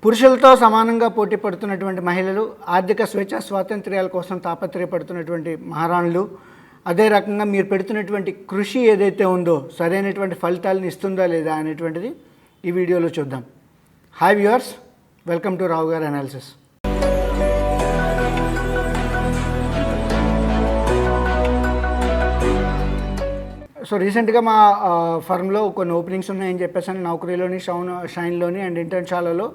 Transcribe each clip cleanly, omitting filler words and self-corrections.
పురుషులతో సమానంగా పోటీ పడుతున్నటువంటి మహిళలు, ఆర్థిక స్వేచ్ఛ స్వాతంత్ర్యాల కోసం తాపత్రయపడుతున్నటువంటి మహారాణులు, అదే రకంగా మీరు పెడుతున్నటువంటి కృషి ఏదైతే ఉందో సరైనటువంటి ఫలితాలను ఇస్తుందా లేదా అనేటువంటిది ఈ వీడియోలో చూద్దాం. హాయ్ వ్యూవర్స్, వెల్కమ్ టు రావు గారి అనాలిసిస్. సో రీసెంట్గా మా ఫర్మ్లో కొన్ని ఓపెనింగ్స్ ఉన్నాయని చెప్పేసి నౌకరీలోని, షైన్లోని అండ్ ఇంటర్న్షాలలో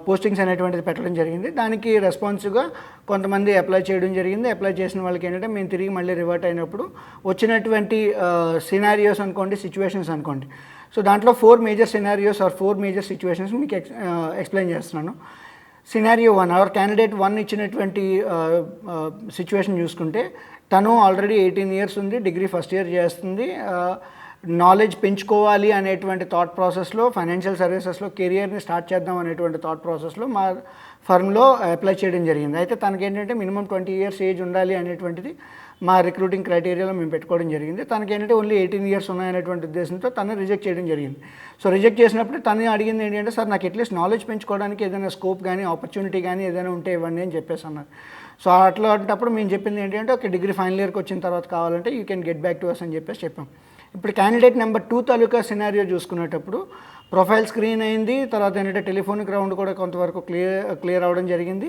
పోస్టింగ్స్ అనేటువంటిది పెట్టడం జరిగింది. దానికి రెస్పాన్సివ్గా కొంతమంది అప్లై చేయడం జరిగింది. అప్లై చేసిన వాళ్ళకి ఏంటంటే మేము తిరిగి మళ్ళీ రివర్ట్ అయినప్పుడు వచ్చినటువంటి సినారియోస్ అనుకోండి, సిచ్యువేషన్స్ అనుకోండి. సో దాంట్లో 4 major scenarios or 4 major situations మీకు ఎక్స్ప్లెయిన్ చేస్తున్నాను. సినారియో 1, అవర్ క్యాండిడేట్ 1 ఇచ్చినటువంటి సిచ్యువేషన్ చూసుకుంటే, తను ఆల్రెడీ 18 ఇయర్స్ ఉంది, డిగ్రీ ఫస్ట్ ఇయర్ చేస్తుంది, నాలెడ్జ్ పెంచుకోవాలి అనేటువంటి థాట్ ప్రాసెస్లో, ఫైనాన్షియల్ సర్వీసెస్లో కెరియర్ని స్టార్ట్ చేద్దాం అనేటువంటి థాట్ ప్రాసెస్లో మా ఫర్మ్లో అప్లై చేయడం జరిగింది. అయితే తనకేంటంటే మినిమం 20 ఇయర్స్ ఏజ్ ఉండాలి అనేటువంటిది మా రిక్రూటింగ్ క్రైటీరియాలో మేము పెట్టుకోవడం జరిగింది. తనకేంటంటే ఓన్లీ 18 ఇయర్స్ ఉన్నాయనేటువంటి ఉద్దేశంతో తను రిజెక్ట్ చేయడం జరిగింది. సో రిజెక్ట్ చేసినప్పుడు తను అడిగింది ఏంటంటే, సార్ నాకు అట్లీస్ట్ నాలెడ్జ్ పెంచుకోవడానికి ఏదైనా స్కోప్ కానీ ఆపర్చునిటీ కానీ ఏదైనా ఉంటే ఇవ్వండి అని చెప్పేసి అన్నారు. సో అట్లాంటప్పుడు మేము చెప్పింది ఏంటంటే, ఒక డిగ్రీ ఫైనల్ ఇయర్కి వచ్చిన తర్వాత కావాలంటే you can get back to us అని చెప్పేసి చెప్పాం. ఇప్పుడు క్యాండిడేట్ నెంబర్ 2 తాలూకా సినారియో చూసుకునేటప్పుడు ప్రొఫైల్ స్క్రీన్ అయింది. తర్వాత ఏంటంటే టెలిఫోనిక్ రౌండ్ కూడా కొంతవరకు క్లియర్ అవ్వడం జరిగింది.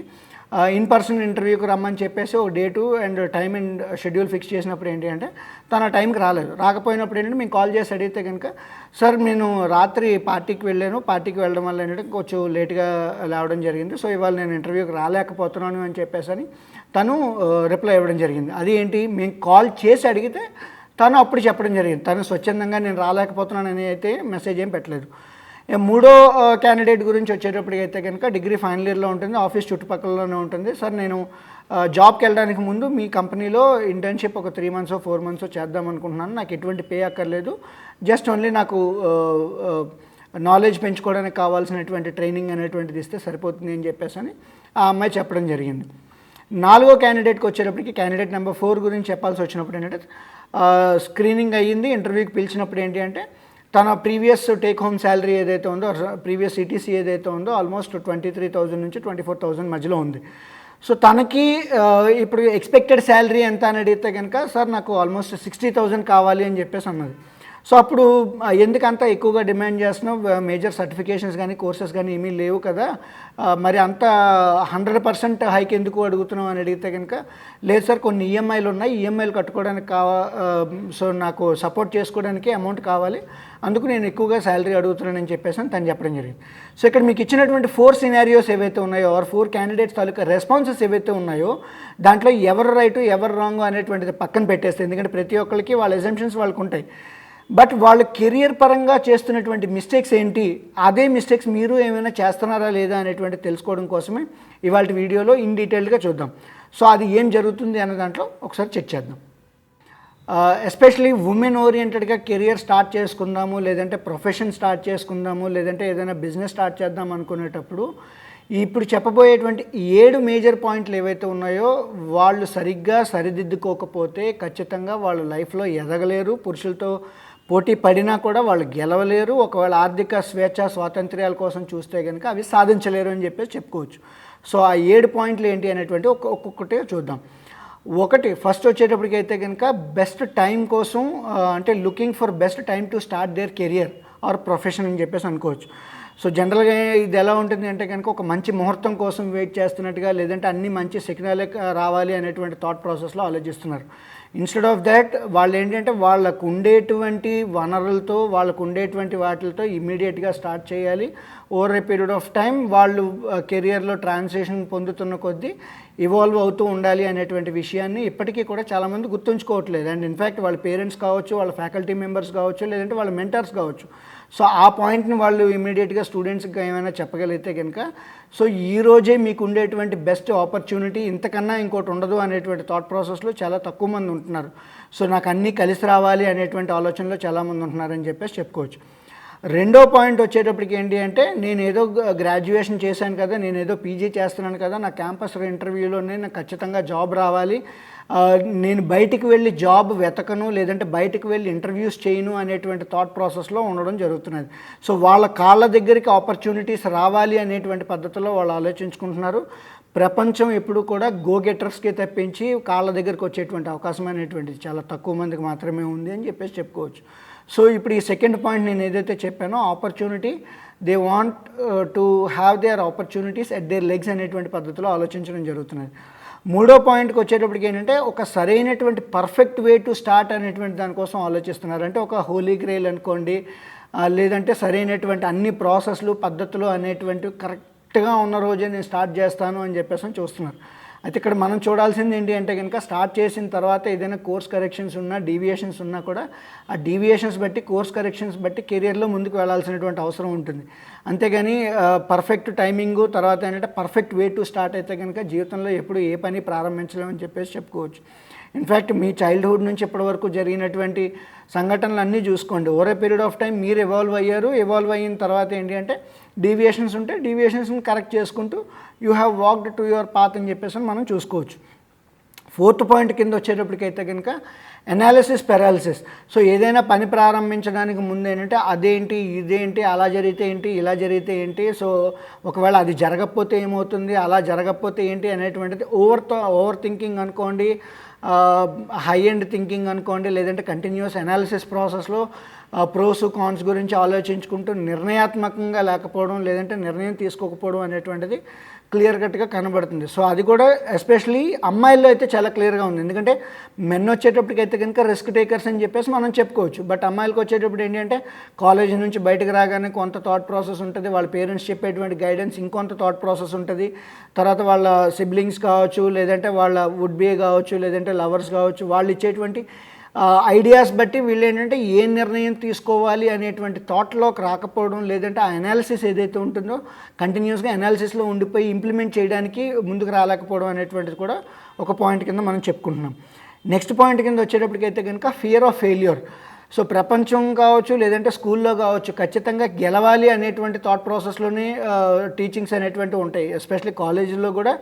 ఇన్ పర్సన్ ఇంటర్వ్యూకి రమ్మని చెప్పేసి ఒక date and time and schedule fix చేసినప్పుడు ఏంటి అంటే తన టైంకి రాలేదు. రాకపోయినప్పుడు ఏంటంటే మేము కాల్ చేసి అడిగితే కనుక, సార్ నేను రాత్రి పార్టీకి వెళ్ళాను, పార్టీకి వెళ్ళడం వల్ల ఏంటంటే కొంచెం లేట్గా లేవడం జరిగింది, సో ఇవాళ నేను ఇంటర్వ్యూకి రాలేకపోతున్నాను అని చెప్పేసి అని తను రిప్లై ఇవ్వడం జరిగింది. అది ఏంటి, మేము కాల్ చేసి అడిగితే తను అప్పుడు చెప్పడం జరిగింది. తను స్వచ్ఛందంగా నేను రాలేకపోతున్నాను అని అయితే మెసేజ్ ఏం పెట్టలేదు. మూడో క్యాండిడేట్ గురించి వచ్చేటప్పటికి అయితే కనుక డిగ్రీ ఫైనల్ ఇయర్లో ఉంటుంది, ఆఫీస్ చుట్టుపక్కలలోనే ఉంటుంది. సార్ నేను జాబ్కి వెళ్ళడానికి ముందు మీ కంపెనీలో ఇంటర్న్షిప్ ఒక 3 మంత్స్ 4 మంత్స్ చేద్దాం అనుకుంటున్నాను, నాకు ఎటువంటి పే అక్కర్లేదు, జస్ట్ ఓన్లీ నాకు నాలెడ్జ్ పెంచుకోవడానికి కావాల్సినటువంటి ట్రైనింగ్ అనేటువంటిది ఇస్తే సరిపోతుంది అని చెప్పేసి అని ఆ అమ్మాయి చెప్పడం జరిగింది. 4వ క్యాండిడేట్కి వచ్చేటప్పటికి క్యాండిడేట్ నెంబర్ 4 గురించి చెప్పాల్సి వచ్చినప్పుడు ఏంటంటే, స్క్రీనింగ్ అయ్యింది, ఇంటర్వ్యూకి పిలిచినప్పుడు ఏంటి అంటే తన ప్రీవియస్ టేక్ హోమ్ శాలరీ ఏదైతే ఉందో, ప్రీవియస్ సిటీసీ ఏదైతే ఉందో ఆల్మోస్ట్ 23,000 నుంచి 24,000 మధ్యలో ఉంది. సో తనకి ఇప్పుడు ఎక్స్పెక్టెడ్ శాలరీ ఎంత అని అడిగితే కనుక, సార్ నాకు ఆల్మోస్ట్ 60,000 కావాలి అని చెప్పేసి అన్నది. సో అప్పుడు ఎందుకంత ఎక్కువగా డిమాండ్ చేస్తున్నావు, మేజర్ సర్టిఫికేషన్స్ కానీ కోర్సెస్ కానీ ఏమీ లేవు కదా, మరి అంత 100% హైక్ ఎందుకు అడుగుతున్నావు అని అడిగితే కనుక, లేదు సార్ కొన్ని ఈఎంఐలు ఉన్నాయి, ఈఎంఐలు కట్టుకోవడానికి సో నాకు సపోర్ట్ చేసుకోవడానికి అమౌంట్ కావాలి, అందుకు నేను ఎక్కువగా శాలరీ అడుగుతున్నానని చెప్పేసి అని తను చెప్పడం జరిగింది. సో ఇక్కడ మీకు ఇచ్చినటువంటి 4 సినారియోస్ ఏవైతే ఉన్నాయో ఆర్ 4 క్యాండిడేట్స్ తాలూకా రెస్పాన్సెస్ ఏవైతే ఉన్నాయో దాంట్లో ఎవరు రైటు ఎవరు రాంగ్ అనేటువంటిది పక్కన పెట్టేస్తే, ఎందుకంటే ప్రతి ఒక్కరికి వాళ్ళ ఎజంప్షన్స్ వాళ్ళకు ఉంటాయి. బట్ వాళ్ళు కెరియర్ పరంగా చేస్తున్నటువంటి మిస్టేక్స్ ఏంటి, అదే మిస్టేక్స్ మీరు ఏమైనా చేస్తున్నారా లేదా అనేటువంటి తెలుసుకోవడం కోసమే ఇవాళ వీడియోలో ఇన్ డీటెయిల్గా చూద్దాం. సో అది ఏం జరుగుతుంది అన్న దాంట్లో ఒకసారి చెక్ చేద్దాం. ఎస్పెషలీ ఉమెన్ ఓరియంటెడ్గా కెరియర్ స్టార్ట్ చేసుకుందాము, లేదంటే ప్రొఫెషన్ స్టార్ట్ చేసుకుందాము, లేదంటే ఏదైనా బిజినెస్ స్టార్ట్ చేద్దాం అనుకునేటప్పుడు ఇప్పుడు చెప్పబోయేటువంటి 7 మేజర్ పాయింట్లు ఏవైతే ఉన్నాయో వాళ్ళు సరిగ్గా సరిదిద్దుకోకపోతే ఖచ్చితంగా వాళ్ళ లైఫ్లో ఎదగలేరు, పురుషులతో పోటీ పడినా కూడా వాళ్ళు గెలవలేరు, ఒకవేళ ఆర్థిక స్వేచ్ఛ స్వాతంత్ర్యాల కోసం చూస్తే కనుక అవి సాధించలేరు అని చెప్పేసి చెప్పుకోవచ్చు. సో ఆ 7 పాయింట్లు ఏంటి అనేటువంటి ఒక్కొక్కటే చూద్దాం. ఒకటి ఫస్ట్ వచ్చేటప్పటికైతే కనుక బెస్ట్ టైం కోసం, అంటే looking for best time to start their career or profession అని చెప్పేసి అనుకోవచ్చు. సో జనరల్గా ఇది ఎలా ఉంటుంది అంటే కనుక ఒక మంచి ముహూర్తం కోసం వెయిట్ చేస్తున్నట్టుగా, లేదంటే అన్ని మంచి సిగ్నలే రావాలి అనేటువంటి థాట్ ప్రాసెస్లో ఆలోచిస్తున్నారు. ఇన్స్టెడ్ ఆఫ్ దాట్ వాళ్ళు ఏంటంటే వాళ్ళకు ఉండేటువంటి వనరులతో, వాళ్ళకు ఉండేటువంటి వాటితో ఇమీడియట్గా స్టార్ట్ చేయాలి. Over a period of time వాళ్ళు కెరియర్లో ట్రాన్సిషన్ పొందుతున్న కొద్దీ ఇవాల్వ్ అవుతూ ఉండాలి అనేటువంటి విషయాన్ని ఇప్పటికీ కూడా చాలామంది గుర్తుంచుకోవట్లేదు. అండ్ ఇన్ఫ్యాక్ట్ వాళ్ళ పేరెంట్స్ కావచ్చు, వాళ్ళ ఫ్యాకల్టీ మెంబర్స్ కావచ్చు, లేదంటే వాళ్ళ మెంటర్స్ కావచ్చు. సో ఆ పాయింట్ని వాళ్ళు ఇమీడియట్గా స్టూడెంట్స్కి ఏమైనా చెప్పగలిగితే కనుక, సో ఈరోజే మీకు ఉండేటువంటి బెస్ట్ ఆపర్చునిటీ, ఇంతకన్నా ఇంకోటి ఉండదు అనేటువంటి థాట్ ప్రాసెస్లో చాలా తక్కువ మంది ఉంటున్నారు. సో నాకు అన్నీ కలిసి రావాలి అనేటువంటి ఆలోచనలో చాలామంది ఉంటున్నారని చెప్పేసి చెప్పుకోవచ్చు. రెండో పాయింట్ వచ్చేటప్పటికి ఏంటి అంటే, నేను ఏదో గ్రాడ్యుయేషన్ చేశాను కదా, నేను ఏదో పీజీ చేస్తున్నాను కదా, నా క్యాంపస్ ఇంటర్వ్యూలోనే నాకు ఖచ్చితంగా జాబ్ రావాలి, నేను బయటికి వెళ్ళి జాబ్ వెతకను, లేదంటే బయటికి వెళ్ళి ఇంటర్వ్యూస్ చేయను అనేటువంటి థాట్ ప్రాసెస్లో ఉండడం జరుగుతున్నది. సో వాళ్ళ కాళ్ళ దగ్గరికి ఆపర్చునిటీస్ రావాలి అనేటువంటి పద్ధతిలో వాళ్ళు ఆలోచించుకుంటున్నారు. ప్రపంచం ఎప్పుడు కూడా గో గెటర్స్కి తప్పించి కాళ్ళ దగ్గరికి వచ్చేటువంటి అవకాశం అనేటువంటిది చాలా తక్కువ మందికి మాత్రమే ఉంది అని చెప్పేసి చెప్పుకోవచ్చు. సో ఇప్పుడు ఈ సెకండ్ పాయింట్ నేను ఏదైతే చెప్పానో, opportunity, they want to have their opportunities at their legs అనేటువంటి పద్ధతిలో ఆలోచించడం జరుగుతున్నది. మూడో పాయింట్కి వచ్చేటప్పటికి ఏంటంటే, ఒక సరైనటువంటి పర్ఫెక్ట్ వే టు స్టార్ట్ అనేటువంటి దానికోసం ఆలోచిస్తున్నారు. అంటే ఒక హోలీ గ్రెయిల్ అనుకోండి, లేదంటే సరైనటువంటి అన్ని ప్రాసెస్లు పద్ధతులు అనేటువంటివి కరెక్ట్గా ఉన్న రోజే నేను స్టార్ట్ చేస్తాను అని చెప్పేసి చూస్తున్నారు. అయితే ఇక్కడ మనం చూడాల్సింది ఏంటి అంటే కనుక, స్టార్ట్ చేసిన తర్వాత ఏదైనా కోర్స్ కరెక్షన్స్ ఉన్నా, డీవియేషన్స్ ఉన్నా కూడా ఆ డీవియేషన్స్ బట్టి, కోర్స్ కరెక్షన్స్ బట్టి కెరియర్లో ముందుకు వెళ్ళాల్సినటువంటి అవసరం ఉంటుంది. అంతేగాని పర్ఫెక్ట్ టైమింగు, తర్వాత ఏంటంటే పర్ఫెక్ట్ వే టు స్టార్ట్ అయితే కనుక జీవితంలో ఎప్పుడు ఏ పని ప్రారంభించలేమని చెప్పేసి చెప్పుకోవచ్చు. ఇన్ఫ్యాక్ట్ మీ చైల్డ్హుడ్ నుంచి ఇప్పటి వరకు జరిగినటువంటి సంఘటనలు అన్నీ చూసుకోండి. Over a period of time మీరు ఎవాల్వ్ అయ్యారు. ఎవాల్వ్ అయిన తర్వాత ఏంటి అంటే, డీవియేషన్స్ ఉంటే డీవియేషన్స్ని కరెక్ట్ చేసుకుంటూ you have walked to your path అని చెప్పేసి మనం చూసుకోవచ్చు. ఫోర్త్ పాయింట్ కింద వచ్చేటప్పటికైతే కనుక అనాలిసిస్ పెరాలిసిస్. సో ఏదైనా పని ప్రారంభించడానికి ముందు ఏంటంటే, అదేంటి, ఇదేంటి, అలా జరిగితే ఏంటి, ఇలా జరిగితే ఏంటి, సో ఒకవేళ అది జరగకపోతే ఏమవుతుంది, అలా జరగకపోతే ఏంటి అనేటువంటిది ఓవర్ థింకింగ్ అనుకోండి, హై ఎండ్ థింకింగ్ అనుకోండి, లేదంటే కంటిన్యూస్ అనాలిసిస్ ప్రాసెస్లో ప్రోస్ కాన్స్ గురించి ఆలోచించుకుంటూ నిర్ణయాత్మకంగా లేకపోవడం, లేదంటే నిర్ణయం తీసుకోకపోవడం అనేటువంటిది క్లియర్ కట్గా కనబడుతుంది. సో అది కూడా ఎస్పెషలీ అమ్మాయిల్లో అయితే చాలా క్లియర్గా ఉంది. ఎందుకంటే మెన్ వచ్చేటప్పటికైతే కనుక రిస్క్ టేకర్స్ అని చెప్పేసి మనం చెప్పుకోవచ్చు. బట్ అమ్మాయిలకు వచ్చేటప్పుడు ఏంటి అంటే, కాలేజీ నుంచి బయటకు రాగానే కొంత థాట్ ప్రాసెస్ ఉంటుంది, వాళ్ళ పేరెంట్స్ చెప్పేటువంటి గైడెన్స్ ఇంకొంత థాట్ ప్రాసెస్ ఉంటుంది, తర్వాత వాళ్ళ సిబ్లింగ్స్ కావచ్చు, లేదంటే వాళ్ళ వుడ్ బీ కావచ్చు, లేదంటే లవర్స్ కావచ్చు, వాళ్ళు ఇచ్చేటువంటి ఐడియాస్ బట్టి వీళ్ళు ఏంటంటే ఏ నిర్ణయం తీసుకోవాలి అనేటువంటి థాట్లోకి రాకపోవడం, లేదంటే ఆ అనాలిసిస్ ఏదైతే ఉంటుందో కంటిన్యూస్గా అనాలిసిస్లో ఉండిపోయి ఇంప్లిమెంట్ చేయడానికి ముందుకు రాలేకపోవడం అనేటువంటిది కూడా ఒక పాయింట్ కింద మనం చెప్పుకుంటున్నాం. నెక్స్ట్ పాయింట్ కింద వచ్చేటప్పటికైతే కనుక ఫియర్ ఆఫ్ ఫెయిల్యూర్. సో ప్రపంచం కావచ్చు, లేదంటే స్కూల్లో కావచ్చు, ఖచ్చితంగా గెలవాలి అనేటువంటి థాట్ ప్రాసెస్లోనే టీచింగ్స్ అనేటువంటివి ఉంటాయి. ఎస్పెషల్లీ కాలేజీలో కూడా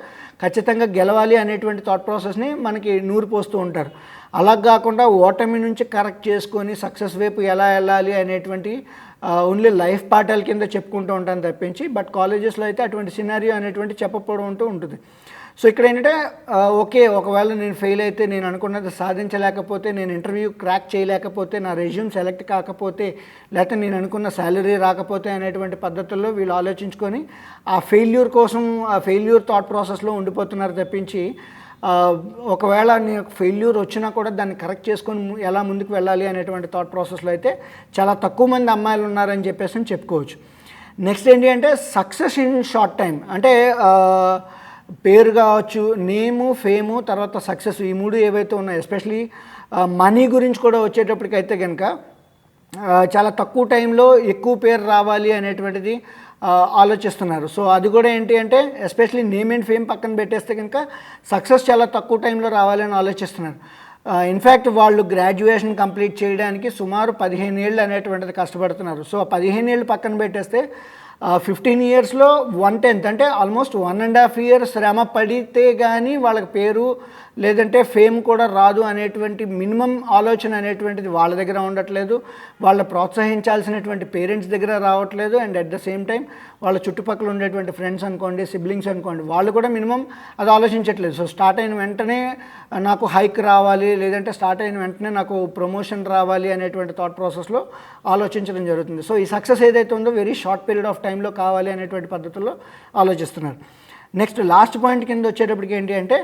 ఖచ్చితంగా గెలవాలి అనేటువంటి థాట్ ప్రాసెస్ని మనకి నూరు పోస్తూ ఉంటారు. అలా కాకుండా ఓటమి నుంచి కరెక్ట్ చేసుకొని సక్సెస్ వైపు ఎలా వెళ్ళాలి అనేటువంటి ఓన్లీ లైఫ్ పాఠాల కింద చెప్పుకుంటూ ఉంటాను తప్పించి, బట్ కాలేజెస్లో అయితే అటువంటి సినారియో అనేటువంటి చెప్పకపోవడం ఉంటుంది. సో ఇక్కడ ఏంటంటే, ఓకే, ఒకవేళ నేను ఫెయిల్ అయితే, నేను అనుకున్నది సాధించలేకపోతే, నేను ఇంటర్వ్యూ క్రాక్ చేయలేకపోతే, నా రెజ్యూమ్ సెలెక్ట్ కాకపోతే, లేకపోతే నేను అనుకున్న శాలరీ రాకపోతే అనేటువంటి పద్ధతుల్లో వీళ్ళు ఆలోచించుకొని ఆ ఫెయిల్యూర్ కోసం, ఆ ఫెయిల్యూర్ థాట్ ప్రాసెస్లో ఉండిపోతున్నారు తప్పించి, ఒకవేళ నీకు ఫెయిల్యూర్ వచ్చినా కూడా దాన్ని కరెక్ట్ చేసుకొని ఎలా ముందుకు వెళ్ళాలి అనేటువంటి థాట్ ప్రాసెస్లో అయితే చాలా తక్కువ మంది అమ్మాయిలు ఉన్నారని చెప్పేసి చెప్పుకోవచ్చు. నెక్స్ట్ ఏంటి అంటే, సక్సెస్ ఇన్ షార్ట్ టైం. అంటే పేరు కావచ్చు, నేము, ఫేము, తర్వాత సక్సెస్, ఈ మూడు ఏవైతే ఉన్నాయో, ఎస్పెషలీ మనీ గురించి కూడా వచ్చేటప్పటికైతే కనుక చాలా తక్కువ టైంలో ఎక్కువ పేరు రావాలి అనేటువంటిది ఆలోచిస్తున్నారు. సో అది కూడా ఏంటి అంటే, ఎస్పెషలీ నేమ్ అండ్ ఫేమ్ పక్కన పెట్టేస్తే కనుక సక్సెస్ చాలా తక్కువ టైంలో రావాలని ఆలోచిస్తున్నారు. ఇన్ఫ్యాక్ట్ వాళ్ళు గ్రాడ్యుయేషన్ కంప్లీట్ చేయడానికి సుమారు 15 ఏళ్ళు అనేటువంటిది కష్టపడుతున్నారు. సో 15 ఏళ్ళు పక్కన పెట్టేస్తే 15 ఇయర్స్లో 1/10 అంటే ఆల్మోస్ట్ 1.5 ఇయర్స్ శ్రమ పడితే కానీ వాళ్ళకి పేరు లేదంటే ఫేమ్ కూడా రాదు అనేటువంటి మినిమం ఆలోచన అనేటువంటిది వాళ్ళ దగ్గర ఉండట్లేదు, వాళ్ళ ప్రోత్సహించాల్సినటువంటి పేరెంట్స్ దగ్గర రావట్లేదు. And at the same time వాళ్ళ చుట్టుపక్కల ఉండేటువంటి ఫ్రెండ్స్ అనుకోండి, సిబ్లింగ్స్ అనుకోండి, వాళ్ళు కూడా మినిమం అది ఆలోచించట్లేదు. సో స్టార్ట్ అయిన వెంటనే నాకు హైక్ రావాలి, లేదంటే స్టార్ట్ అయిన వెంటనే నాకు ప్రమోషన్ రావాలి అనేటువంటి థాట్ ప్రాసెస్లో ఆలోచించడం జరుగుతుంది. సో ఈ సక్సెస్ ఏదైతే ఉందో వెరీ షార్ట్ పీరియడ్ ఆఫ్ టైంలో కావాలి అనేటువంటి పద్ధతుల్లో ఆలోచిస్తున్నారు. నెక్స్ట్ లాస్ట్ పాయింట్ కింద వచ్చేటప్పటికి ఏంటి అంటే,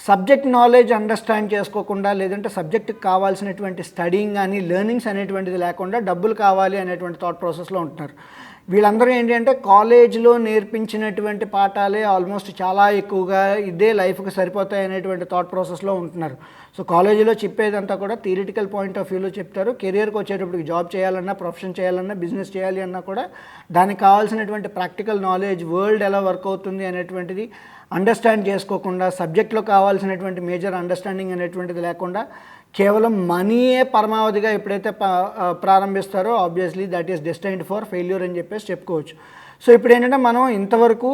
సబ్జెక్ట్ నాలెడ్జ్ అండర్స్టాండ్ చేసుకోకుండా, లేదంటే సబ్జెక్టుకి కావాల్సినటువంటి స్టడీయింగ్ కానీ లెర్నింగ్స్ అనేటువంటిది లేకుండా డబ్బులు కావాలి అనేటువంటి థాట్ ప్రాసెస్లో ఉంటున్నారు. వీళ్ళందరూ ఏంటి అంటే, కాలేజ్లో నేర్పించినటువంటి పాఠాలే ఆల్మోస్ట్ చాలా ఎక్కువగా ఇదే లైఫ్కి సరిపోతాయి అనేటువంటి థాట్ ప్రాసెస్లో ఉంటున్నారు. సో కాలేజీలో చెప్పేదంతా కూడా థియరిటికల్ పాయింట్ ఆఫ్ వ్యూలో చెప్తారు. కెరియర్కి వచ్చేటప్పటికి జాబ్ చేయాలన్నా, ప్రొఫెషన్ చేయాలన్నా, బిజినెస్ చేయాలి అన్నా కూడా దానికి కావాల్సినటువంటి ప్రాక్టికల్ నాలెడ్జ్, వరల్డ్ ఎలా వర్క్ అవుతుంది అనేటువంటిది అండర్స్టాండ్ చేసుకోకుండా, సబ్జెక్ట్లో కావాల్సినటువంటి మేజర్ అండర్స్టాండింగ్ అనేటువంటిది లేకుండా కేవలం మనీయే పరమావధిగా ఎప్పుడైతే ప్రారంభిస్తారో obviously that is destined for failure అని చెప్పేసి చెప్పుకోవచ్చు. సో ఇప్పుడు ఏంటంటే, మనం ఇంతవరకు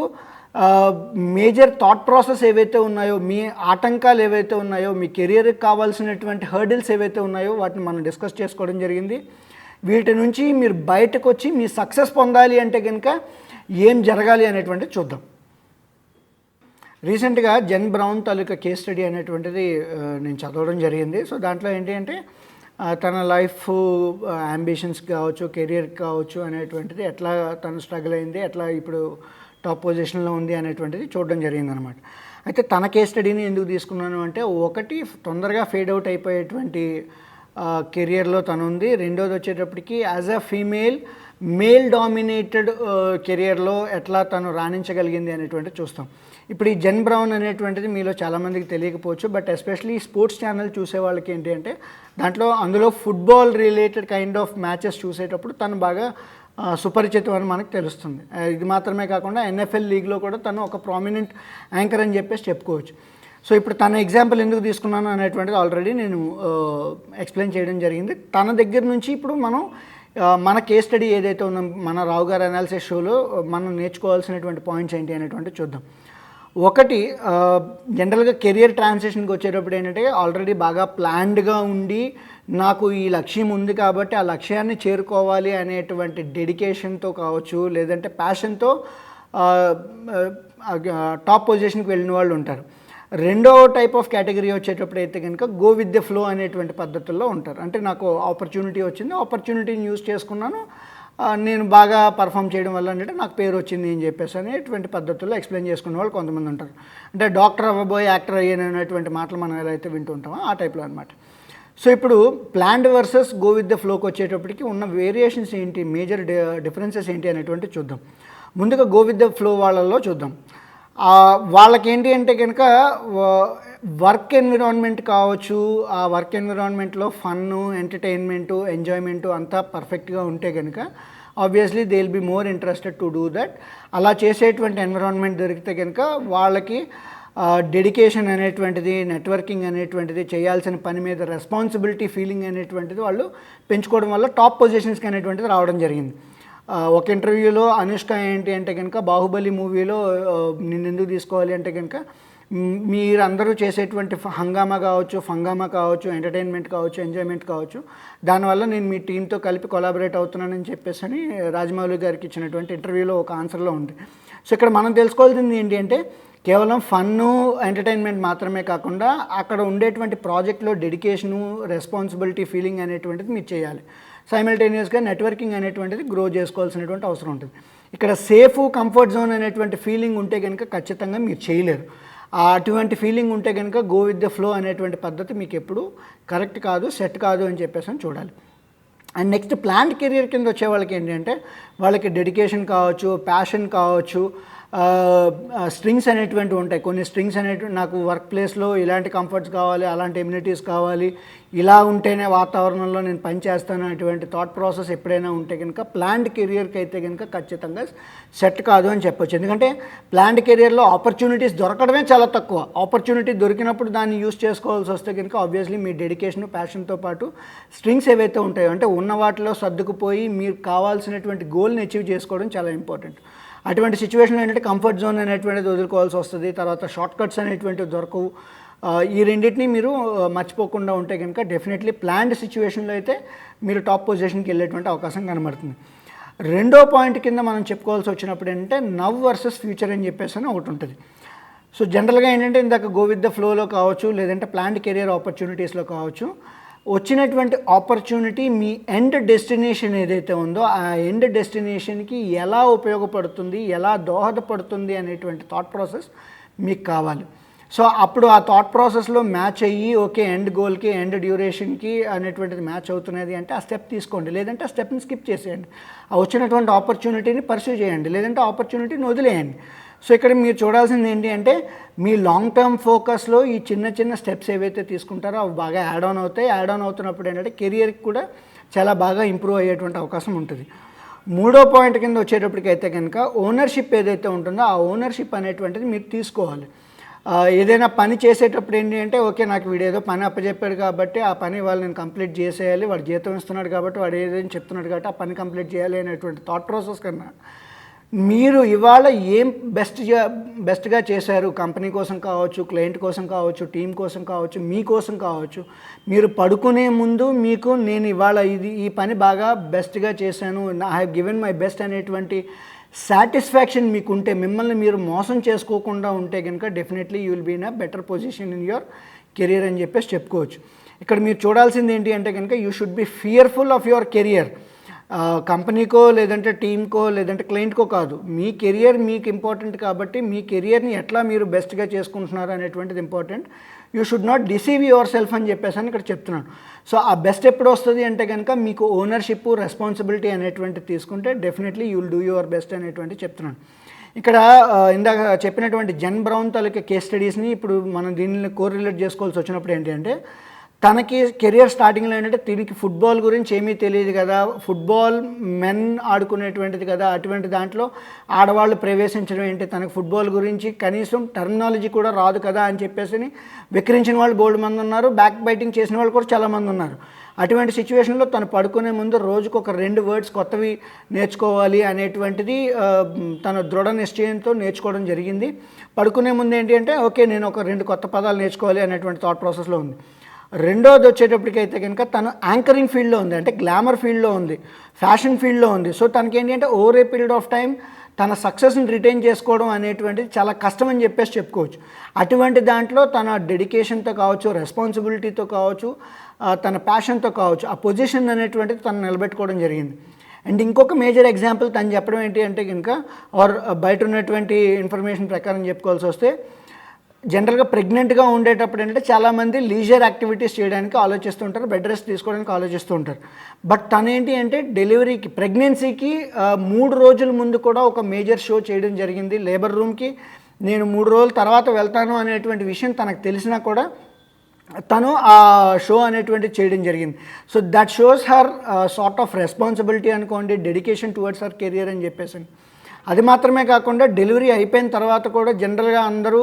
మేజర్ థాట్ ప్రాసెస్ ఏవైతే ఉన్నాయో, మీ ఆటంకాలు ఏవైతే ఉన్నాయో, మీ కెరియర్కి కావాల్సినటువంటి హర్డిల్స్ ఏవైతే ఉన్నాయో వాటిని మనం డిస్కస్ చేసుకోవడం జరిగింది. వీటి నుంచి మీరు బయటకు వచ్చి మీ సక్సెస్ పొందాలి అంటే కనుక ఏం జరగాలి అనేటువంటిది చూద్దాం. రీసెంట్గా జెన్ బ్రౌన్ తాలూకా కేస్ స్టడీ అనేటువంటిది నేను చదవడం జరిగింది. సో దాంట్లో ఏంటి అంటే తన లైఫ్ అంబిషన్స్ కావచ్చు, కెరియర్ కావచ్చు అనేటువంటిది ఎట్లా తను స్ట్రగుల్ అయింది, ఎట్లా ఇప్పుడు టాప్ పొజిషన్లో ఉంది అనేటువంటిది చూడడం జరిగిందనమాట. అయితే తన కేస్ స్టడీని ఎందుకు తీసుకున్నాను అంటే, ఒకటి తొందరగా ఫేడ్ అవుట్ అయిపోయేటువంటి కెరియర్లో తను ఉంది. రెండోది వచ్చేటప్పటికి as a female male dominated కెరియర్లో ఎట్లా తను రాణించగలిగింది అనేటువంటిది చూస్తాం. ఇప్పుడు ఈ జెన్ బ్రౌన్ అనేటువంటిది మీలో చాలామందికి తెలియకపోవచ్చు, బట్ ఎస్పెషలీ స్పోర్ట్స్ ఛానల్ చూసే వాళ్ళకి ఏంటి అంటే అందులో football related kind of matches చూసేటప్పుడు తను బాగా సుపరిచితం అని మనకు తెలుస్తుంది. ఇది మాత్రమే కాకుండా NFL లీగ్లో కూడా తను ఒక ప్రామినెంట్ యాంకర్ అని చెప్పేసి చెప్పుకోవచ్చు. సో ఇప్పుడు తన ఎగ్జాంపుల్ ఎందుకు తీసుకున్నాను అనేటువంటిది ఆల్రెడీ నేను ఎక్స్ప్లెయిన్ చేయడం జరిగింది. తన దగ్గర నుంచి ఇప్పుడు మనం మన కేస్ స్టడీ ఏదైతే ఉందో, మన రావు గారు అనాలిసిస్ షోలో మనం నేర్చుకోవాల్సినటువంటి పాయింట్స్ ఏంటి అనేటువంటి చూద్దాం. ఒకటి, జనరల్గా కెరియర్ ట్రాన్సిషన్కి వచ్చేటప్పుడు ఏంటంటే ఆల్రెడీ బాగా ప్లాన్డ్గా ఉండి నాకు ఈ లక్ష్యం ఉంది కాబట్టి ఆ లక్ష్యాన్ని చేరుకోవాలి అనేటువంటి డెడికేషన్తో కావచ్చు, లేదంటే ప్యాషన్తో టాప్ పొజిషన్కి వెళ్ళిన వాళ్ళు ఉంటారు. రెండో టైప్ ఆఫ్ కేటగిరీ వచ్చేటప్పుడు అయితే కనుక గో విత్ ద ఫ్లో అనేటువంటి పద్ధతుల్లో ఉంటారు. అంటే నాకు ఆపర్చునిటీ వచ్చింది, ఆపర్చునిటీని యూజ్ చేసుకున్నాను, నేను బాగా పర్ఫామ్ చేయడం వల్ల అంటే నాకు పేరు వచ్చింది అని చెప్పేసి అనేటువంటి పద్ధతుల్లో ఎక్స్ప్లెయిన్ చేసుకునే వాళ్ళు కొంతమంది ఉంటారు. అంటే డాక్టర్ అవ్వబోయే యాక్టర్ అయ్యేనటువంటి మాటలు మనం ఎలా అయితే వింటూ ఉంటామో ఆ టైప్లో అనమాట. సో ఇప్పుడు planned versus go with the ఫ్లోకి వచ్చేటప్పటికి ఉన్న వేరియేషన్స్ ఏంటి, మేజర్ డిఫరెన్సెస్ ఏంటి అనేటువంటి చూద్దాం. ముందుగా గో విత్ ద ఫ్లో వాళ్ళల్లో చూద్దాం. వాళ్ళకేంటి అంటే కనుక వర్క్ ఎన్విరాన్మెంట్ కావచ్చు, ఆ వర్క్ ఎన్విరాన్మెంట్లో ఫన్ను, ఎంటర్టైన్మెంటు, ఎంజాయ్మెంటు అంతా పర్ఫెక్ట్గా ఉంటే కనుక obviously they will be more interested to do that. అలా చేసేటువంటి ఎన్విరాన్మెంట్ దొరికితే కనుక వాళ్ళకి డెడికేషన్ అనేటువంటిది, నెట్వర్కింగ్ అనేటువంటిది, చేయాల్సిన పని మీద రెస్పాన్సిబిలిటీ ఫీలింగ్ అనేటువంటిది వాళ్ళు పెంచుకోవడం వల్ల టాప్ పొజిషన్స్కి అనేటువంటిది రావడం జరిగింది. ఒక ఇంటర్వ్యూలో అనుష్క ఏంటి అంటే కనుక బాహుబలి మూవీలో నిన్నెందుకు తీసుకోవాలి అంటే కనుక మీరందరూ చేసేటువంటి హంగామా కావచ్చు, ఫంగామా కావచ్చు, ఎంటర్టైన్మెంట్ కావచ్చు, ఎంజాయ్మెంట్ కావచ్చు, దానివల్ల నేను మీ టీంతో కలిపి కొలాబరేట్ అవుతున్నానని చెప్పేసి అని రాజమౌళి గారికి ఇచ్చినటువంటి ఇంటర్వ్యూలో ఒక ఆన్సర్లో ఉంది. సో ఇక్కడ మనం తెలుసుకోవాల్సింది ఏంటి అంటే కేవలం ఫన్ను, ఎంటర్టైన్మెంట్ మాత్రమే కాకుండా అక్కడ ఉండేటువంటి ప్రాజెక్ట్లో డెడికేషను, రెస్పాన్సిబిలిటీ ఫీలింగ్ అనేటువంటిది మీరు చేయాలి. సైమల్టేనియస్గా నెట్వర్కింగ్ అనేటువంటిది గ్రో చేసుకోవాల్సినటువంటి అవసరం ఉంటుంది. ఇక్కడ సేఫ్, కంఫర్ట్ జోన్ అనేటువంటి ఫీలింగ్ ఉంటే కనుక ఖచ్చితంగా మీరు చేయలేరు. అటువంటి ఫీలింగ్ ఉంటే కనుక గో విత్ ద ఫ్లో అనేటువంటి పద్ధతి మీకు ఎప్పుడు కరెక్ట్ కాదు, సెట్ కాదు అని చెప్పేసి అని చూడాలి. అండ్ నెక్స్ట్ ప్లాన్డ్ కెరియర్ కింద వచ్చే వాళ్ళకి ఏంటంటే వాళ్ళకి డెడికేషన్ కావచ్చు, ప్యాషన్ కావచ్చు, స్ట్రింగ్స్ అనేటువంటివి ఉంటాయి. కొన్ని స్ట్రింగ్స్ అనేటువంటి నాకు వర్క్ ప్లేస్లో ఇలాంటి కంఫర్ట్స్ కావాలి, అలాంటి ఎమ్యూనిటీస్ కావాలి, ఇలా ఉంటేనే వాతావరణంలో నేను పనిచేస్తాను అనేటువంటి థాట్ ప్రాసెస్ ఎప్పుడైనా ఉంటే కనుక ప్లాన్డ్ కెరియర్కి అయితే కనుక ఖచ్చితంగా సెట్ కాదు అని చెప్పొచ్చు. ఎందుకంటే ప్లాన్డ్ కెరియర్లో ఆపర్చునిటీస్ దొరకడమే చాలా తక్కువ. ఆపర్చునిటీ దొరికినప్పుడు దాన్ని యూస్ చేసుకోవాల్సి వస్తే కనుక ఆబ్వియస్లీ మీ డెడికేషన్, ప్యాషన్తో పాటు స్ట్రింగ్స్ ఏవైతే ఉంటాయో అంటే ఉన్న వాటిలో సర్దుకుపోయి మీరు కావాల్సినటువంటి గోల్ని అచీవ్ చేసుకోవడం చాలా ఇంపార్టెంట్. అటువంటి సిచ్యువేషన్లో ఏంటంటే కంఫర్ట్ జోన్ అనేటువంటిది వదులుకోవాల్సి వస్తుంది, తర్వాత షార్ట్ కట్స్ అనేటువంటివి దొరకవు. ఈ రెండింటిని మీరు మర్చిపోకుండా ఉంటే కనుక డెఫినెట్లీ ప్లాన్డ్ సిచ్యువేషన్లో అయితే మీరు టాప్ పొజిషన్కి వెళ్ళేటువంటి అవకాశం కనబడుతుంది. రెండో పాయింట్ కింద మనం చెప్పుకోవాల్సి వచ్చినప్పుడు ఏంటంటే నవ్ వర్సెస్ ఫ్యూచర్ అని చెప్పేసి అని ఒకటి ఉంటుంది. సో జనరల్గా ఏంటంటే ఇందాక గో విత్ ద ఫ్లోలో కావచ్చు, లేదంటే ప్లాన్డ్ కెరియర్ ఆపర్చునిటీస్లో కావచ్చు, వచ్చినటువంటి ఆపర్చునిటీ మీ ఎండ్ డెస్టినేషన్ ఏదైతే ఉందో ఆ ఎండ్ డెస్టినేషన్కి ఎలా ఉపయోగపడుతుంది, ఎలా దోహదపడుతుంది అనేటువంటి థాట్ ప్రాసెస్ మీకు కావాలి. సో అప్పుడు ఆ థాట్ ప్రాసెస్లో మ్యాచ్ అయ్యి ఓకే ఎండ్ గోల్కి, ఎండ్ డ్యూరేషన్కి అనేటువంటిది మ్యాచ్ అవుతున్నది అంటే ఆ స్టెప్ తీసుకోండి, లేదంటే ఆ స్టెప్ని స్కిప్ చేసేయండి. ఆ వచ్చినటువంటి ఆపర్చునిటీని పర్సూ చేయండి, లేదంటే ఆపర్చునిటీని వదిలేయండి. సో ఇక్కడ మీరు చూడాల్సింది ఏంటి అంటే మీ లాంగ్ టర్మ్ ఫోకస్లో ఈ చిన్న చిన్న స్టెప్స్ ఏవైతే తీసుకుంటారో అవి బాగా యాడ్ ఆన్ అవుతాయి. యాడ్ ఆన్ అవుతున్నప్పుడు ఏంటంటే కెరియర్కి కూడా చాలా బాగా ఇంప్రూవ్ అయ్యేటువంటి అవకాశం ఉంటుంది. మూడో పాయింట్ కింద వచ్చేటప్పటికైతే కనుక ఓనర్షిప్ ఏదైతే ఉంటుందో ఆ ఓనర్షిప్ అనేటువంటిది మీరు తీసుకోవాలి. ఏదైనా పని చేసేటప్పుడు ఏంటి అంటే ఓకే నాకు వీడు ఏదో పని అప్పచెప్పాడు కాబట్టి ఆ పని వాళ్ళు నేను కంప్లీట్ చేసేయాలి, వాడు జీతం ఇస్తున్నాడు కాబట్టి వాడు ఏదైనా చెప్తున్నాడు కాబట్టి ఆ పని కంప్లీట్ చేయాలి అనేటువంటి థాట్ ప్రాసెస్ కన్నా మీరు ఇవాళ ఏం బెస్ట్గా చేశారు, కంపెనీ కోసం కావచ్చు, క్లయింట్ కోసం కావచ్చు, టీం కోసం కావచ్చు, మీకోసం కావచ్చు. మీరు పడుకునే ముందు మీకు నేను ఇవాళ ఈ పని బాగా బెస్ట్గా చేశాను, I have given my best అనేటువంటి సాటిస్ఫాక్షన్ మీకుంటే, మిమ్మల్ని మీరు మోసం చేసుకోకుండా ఉంటే కనుక definitely you will be in a better position in your career అని చెప్పేసి చెప్పుకోవచ్చు. ఇక్కడ మీరు చూడాల్సింది ఏంటి అంటే కనుక you should be fearful of your career. కంపెనీకో లేదంటే టీమ్కో లేదంటే క్లయింట్కో కాదు, మీ కెరియర్ మీకు ఇంపార్టెంట్ కాబట్టి మీ కెరియర్ని ఎట్లా మీరు బెస్ట్గా చేసుకుంటున్నారు అనేటువంటిది important. You should not deceive your self అని చెప్పేసి అని ఇక్కడ చెప్తున్నాను. సో ఆ బెస్ట్ ఎప్పుడు వస్తుంది అంటే కనుక మీకు ఓనర్షిప్, రెస్పాన్సిబిలిటీ అనేటువంటిది తీసుకుంటే definitely you will do your best అనేటువంటి చెప్తున్నాను. ఇక్కడ ఇందాక చెప్పినటువంటి జెన్ బ్రౌన్ తాలూకా కేస్ స్టడీస్ని ఇప్పుడు మనం దీనిని కోరిలేట్ చేసుకోవాల్సి వచ్చినప్పుడు ఏంటి అంటే, తనకి కెరియర్ స్టార్టింగ్లో ఏంటంటే దీనికి ఫుట్బాల్ గురించి ఏమీ తెలియదు కదా, ఫుట్బాల్ మెన్ ఆడుకునేటువంటిది కదా, అటువంటి దాంట్లో ఆడవాళ్ళు ప్రవేశించడం ఏంటి, తనకు ఫుట్బాల్ గురించి కనీసం టర్మినాలజీ కూడా రాదు కదా అని చెప్పేసి విక్రించిన వాళ్ళు బోల్డ్ మంది ఉన్నారు, బ్యాక్ బైటింగ్ చేసిన వాళ్ళు కూడా చాలామంది ఉన్నారు. అటువంటి సిచ్యువేషన్లో తను పడుకునే ముందు రోజుకు ఒక 2 వర్డ్స్ కొత్తవి నేర్చుకోవాలి అనేటువంటిది తన దృఢ నిశ్చయంతో నేర్చుకోవడం జరిగింది. పడుకునే ముందు ఏంటి అంటే ఓకే నేను ఒక 2 కొత్త పదాలు నేర్చుకోవాలి అనేటువంటి థాట్ ప్రాసెస్లో ఉంది. రెండోది వచ్చేటప్పటికైతే కనుక తను యాంకరింగ్ ఫీల్డ్లో ఉంది, అంటే గ్లామర్ ఫీల్డ్లో ఉంది, ఫ్యాషన్ ఫీల్డ్లో ఉంది. సో తనకి ఏంటి అంటే over a period of time తన సక్సెస్ని రిటైన్ చేసుకోవడం అనేటువంటిది చాలా కష్టం అని చెప్పేసి చెప్పుకోవచ్చు. అటువంటి దాంట్లో తన డెడికేషన్తో కావచ్చు, రెస్పాన్సిబిలిటీతో కావచ్చు, తన ప్యాషన్తో కావచ్చు, ఆ పొజిషన్ అనేటువంటిది తను నిలబెట్టుకోవడం జరిగింది. అండ్ ఇంకొక మేజర్ ఎగ్జాంపుల్ తను చెప్పడం ఏంటి అంటే కనుక బయట ఉన్నటువంటి ఇన్ఫర్మేషన్ ప్రకారం చెప్పుకోవాల్సి వస్తే, జనరల్గా ప్రెగ్నెంట్గా ఉండేటప్పుడు ఏంటంటే చాలామంది లీజర్ యాక్టివిటీస్ చేయడానికి ఆలోచిస్తుంటారు, బెడ్ రెస్ట్ తీసుకోవడానికి ఆలోచిస్తూ ఉంటారు. బట్ తనేంటి అంటే డెలివరీకి, ప్రెగ్నెన్సీకి 3 రోజుల ముందు కూడా ఒక మేజర్ షో చేయడం జరిగింది. లేబర్ రూమ్కి నేను 3 రోజుల తర్వాత వెళ్తాను అనేటువంటి విషయం తనకు తెలిసినా కూడా తను ఆ షో అనేటువంటిది చేయడం జరిగింది. So that shows her sort of responsibility అనుకోండి, డెడికేషన్ టువర్డ్స్ హర్ కెరియర్ అని చెప్పేసి. అది మాత్రమే కాకుండా డెలివరీ అయిపోయిన తర్వాత కూడా జనరల్గా అందరూ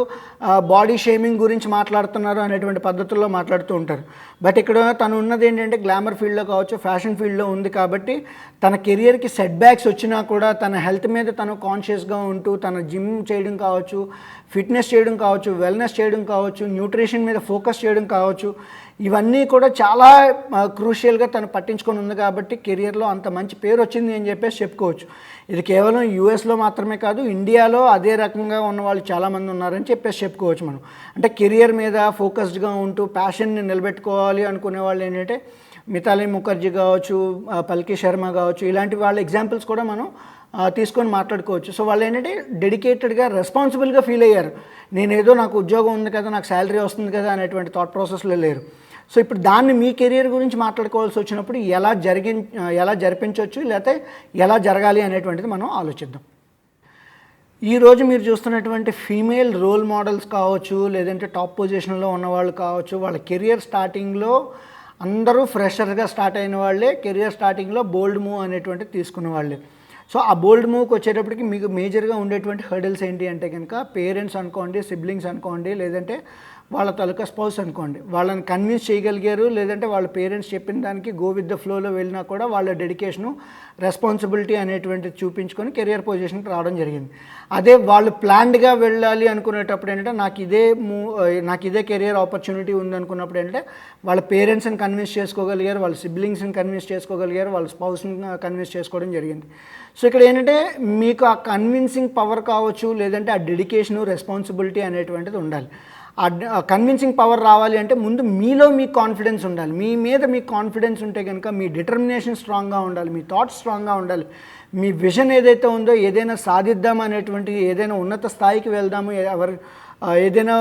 బాడీ షేమింగ్ గురించి మాట్లాడుతున్నారు అనేటువంటి పద్ధతుల్లో మాట్లాడుతూ ఉంటారు. బట్ ఇక్కడ తను ఉన్నది ఏంటంటే గ్లామర్ ఫీల్డ్లో కావచ్చు, ఫ్యాషన్ ఫీల్డ్లో ఉంది కాబట్టి తన కెరియర్కి సెట్ బ్యాక్స్ వచ్చినా కూడా తన హెల్త్ మీద తను కాన్షియస్గా ఉంటూ తన జిమ్ చేయడం కావచ్చు, ఫిట్నెస్ చేయడం కావచ్చు, వెల్నెస్ చేయడం కావచ్చు, న్యూట్రిషన్ మీద ఫోకస్ చేయడం కావచ్చు, ఇవన్నీ కూడా చాలా క్రూషియల్గా తను పట్టించుకొని ఉంది కాబట్టి కెరియర్లో అంత మంచి పేరు వచ్చింది అని చెప్పేసి చెప్పుకోవచ్చు. ఇది కేవలం యూఎస్లో మాత్రమే కాదు, ఇండియాలో అదే రకంగా ఉన్న వాళ్ళు చాలామంది ఉన్నారని చెప్పేసి చెప్పుకోవచ్చు మనం. అంటే కెరియర్ మీద ఫోకస్డ్గా ఉంటూ ప్యాషన్ని నిలబెట్టుకోవాలి అనుకునే వాళ్ళు ఏంటంటే మితాలి ముఖర్జీ కావచ్చు, పల్కి శర్మ కావచ్చు, ఇలాంటి వాళ్ళ ఎగ్జాంపుల్స్ కూడా మనం తీసుకొని మాట్లాడుకోవచ్చు. సో వాళ్ళు ఏంటంటే డెడికేటెడ్గా, రెస్పాన్సిబుల్గా ఫీల్ అయ్యారు. నేనేదో నాకు ఉద్యోగం ఉంది కదా, నాకు శాలరీ వస్తుంది కదా అనేటువంటి థాట్ ప్రాసెస్లో లేరు. సో ఇప్పుడు దాన్ని మీ కెరియర్ గురించి మాట్లాడుకోవాల్సి వచ్చినప్పుడు ఎలా జరిపించవచ్చు, లేకపోతే ఎలా జరగాలి అనేటువంటిది మనం ఆలోచిద్దాం. ఈరోజు మీరు చూస్తున్నటువంటి ఫీమేల్ రోల్ మోడల్స్ కావచ్చు, లేదంటే టాప్ పొజిషన్లో ఉన్నవాళ్ళు కావచ్చు, వాళ్ళ కెరియర్ స్టార్టింగ్లో అందరూ ఫ్రెషర్గా స్టార్ట్ అయిన వాళ్ళే, కెరియర్ స్టార్టింగ్లో బోల్డ్ మూవ్ అనేటువంటిది తీసుకున్న వాళ్ళే. సో ఆ బోల్డ్ మూవ్కి వచ్చేటప్పటికి మీకు మేజర్గా ఉండేటువంటి హర్డిల్స్ ఏంటి అంటే కనుక పేరెంట్స్ అనుకోండి, సిబ్లింగ్స్ అనుకోండి, లేదంటే వాళ్ళ తాలూకా స్పౌస్ అనుకోండి, వాళ్ళని కన్విన్స్ చేయగలిగారు, లేదంటే వాళ్ళ పేరెంట్స్ చెప్పిన దానికి గో విత్ ద ఫ్లోలో వెళ్ళినా కూడా వాళ్ళ డెడికేషను, రెస్పాన్సిబిలిటీ అనేటువంటిది చూపించుకొని కెరియర్ పొజిషన్కి రావడం జరిగింది. అదే వాళ్ళు ప్లాన్డ్గా వెళ్ళాలి అనుకునేటప్పుడు ఏంటంటే నాకు ఇదే కెరియర్ ఆపర్చునిటీ ఉందనుకున్నప్పుడు ఏంటంటే వాళ్ళ పేరెంట్స్ని కన్విన్స్ చేసుకోగలిగారు, వాళ్ళ సిబ్లింగ్స్ని కన్విన్స్ చేసుకోగలిగారు, వాళ్ళ స్పౌస్ని కన్విన్స్ చేసుకోవడం జరిగింది. సో ఇక్కడ ఏంటంటే మీకు ఆ కన్విన్సింగ్ పవర్ కావచ్చు, లేదంటే ఆ డెడికేషను, రెస్పాన్సిబిలిటీ అనేటువంటిది ఉండాలి. ఆ కన్విన్సింగ్ పవర్ రావాలి అంటే ముందు మీలో మీకు కాన్ఫిడెన్స్ ఉండాలి. మీ మీద మీకు కాన్ఫిడెన్స్ ఉంటే కనుక మీ డిటర్మినేషన్ స్ట్రాంగ్గా ఉండాలి, మీ థాట్స్ స్ట్రాంగ్గా ఉండాలి, మీ విజన్ ఏదైతే ఉందో ఏదైనా సాధిద్దాం అనేటువంటి, ఏదైనా ఉన్నత స్థాయికి వెళ్దాము, ఏదైనా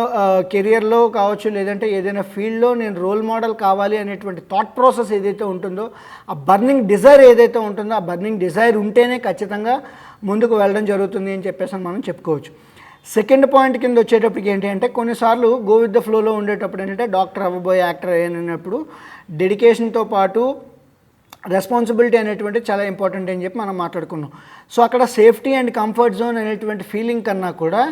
కెరియర్లో కావచ్చు, లేదంటే ఏదైనా ఫీల్డ్లో నేను రోల్ మోడల్ కావాలి అనేటువంటి థాట్ ప్రాసెస్ ఏదైతే ఉంటుందో, ఆ బర్నింగ్ డిజైర్ ఏదైతే ఉంటుందో, ఆ బర్నింగ్ డిజైర్ ఉంటేనే ఖచ్చితంగా ముందుకు వెళ్ళడం జరుగుతుంది అని చెప్పేసి మనం చెప్పుకోవచ్చు. సెకండ్ పాయింట్ కింద వచ్చేటప్పటికి ఏంటి అంటే కొన్నిసార్లు గో విత్ ద ఫ్లోలో ఉండేటప్పుడు ఏంటంటే డాక్టర్ అవ్వబోయే యాక్టర్ అయినప్పుడు డెడికేషన్తో పాటు రెస్పాన్సిబిలిటీ అనేటువంటి చాలా ఇంపార్టెంట్ అని చెప్పి మనం మాట్లాడుకున్నాం. సో అక్కడ సేఫ్టీ అండ్ కంఫర్ట్ జోన్ అనేటువంటి ఫీలింగ్ కన్నా కూడా